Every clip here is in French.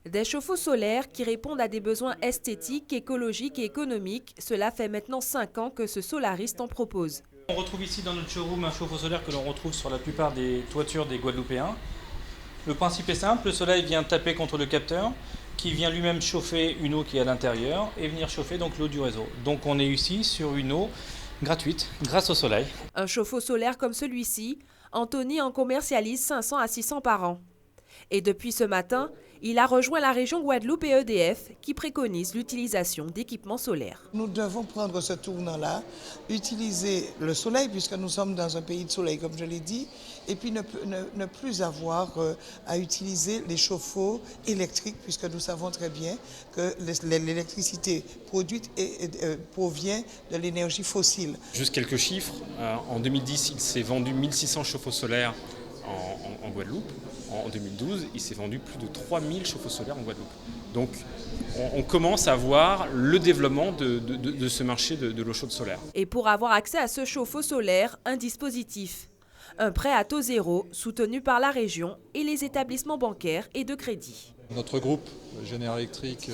Des chauffe-eau solaires qui répondent à des besoins esthétiques, écologiques et économiques. Cela fait maintenant 5 ans que ce solariste en propose. On retrouve ici dans notre showroom un chauffe-eau solaire que l'on retrouve sur la plupart des toitures des Guadeloupéens. Le principe est simple, le soleil vient taper contre le capteur qui vient lui-même chauffer une eau qui est à l'intérieur et venir chauffer donc l'eau du réseau. Donc on est ici sur une eau gratuite grâce au soleil. Un chauffe-eau solaire comme celui-ci, Anthony en commercialise 500 à 600 par an. Et depuis ce matin, il a rejoint la région Guadeloupe et EDF qui préconise l'utilisation d'équipements solaires. Nous devons prendre ce tournant-là, utiliser le soleil puisque nous sommes dans un pays de soleil comme je l'ai dit, et puis ne plus avoir à utiliser les chauffe-eau électriques puisque nous savons très bien que l'électricité produite provient de l'énergie fossile. Juste quelques chiffres, en 2010 il s'est vendu 1600 chauffe-eau solaires en Guadeloupe. En 2012, il s'est vendu plus de 3000 chauffe-eau solaires en Guadeloupe. Donc on commence à voir le développement de ce marché de l'eau chaude solaire. Et pour avoir accès à ce chauffe-eau solaire, un dispositif. Un prêt à taux zéro soutenu par la région et les établissements bancaires et de crédit. Notre groupe General Electric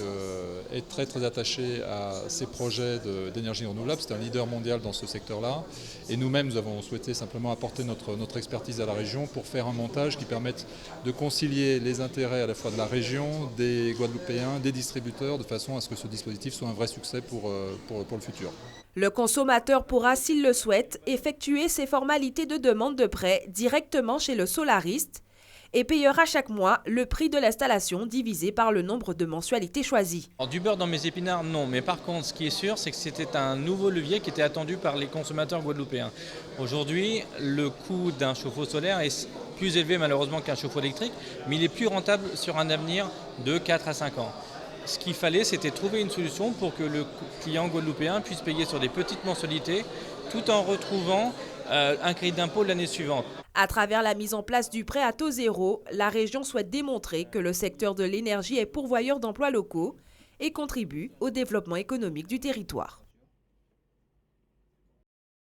est très attaché à ces projets d'énergie renouvelable. C'est un leader mondial dans ce secteur-là. Et nous-mêmes, nous avons souhaité simplement apporter notre expertise à la région pour faire un montage qui permette de concilier les intérêts à la fois de la région, des Guadeloupéens, des distributeurs, de façon à ce que ce dispositif soit un vrai succès pour le futur. Le consommateur pourra, s'il le souhaite, effectuer ses formalités de demande de prêt directement chez le solariste et payera chaque mois le prix de l'installation divisé par le nombre de mensualités choisies. Alors, du beurre dans mes épinards, non. Mais par contre, ce qui est sûr, c'est que c'était un nouveau levier qui était attendu par les consommateurs guadeloupéens. Aujourd'hui, le coût d'un chauffe-eau solaire est plus élevé malheureusement qu'un chauffe-eau électrique, mais il est plus rentable sur un avenir de 4 à 5 ans. Ce qu'il fallait, c'était trouver une solution pour que le client guadeloupéen puisse payer sur des petites mensualités tout en retrouvant un crédit d'impôt l'année suivante. À travers la mise en place du prêt à taux zéro, la région souhaite démontrer que le secteur de l'énergie est pourvoyeur d'emplois locaux et contribue au développement économique du territoire.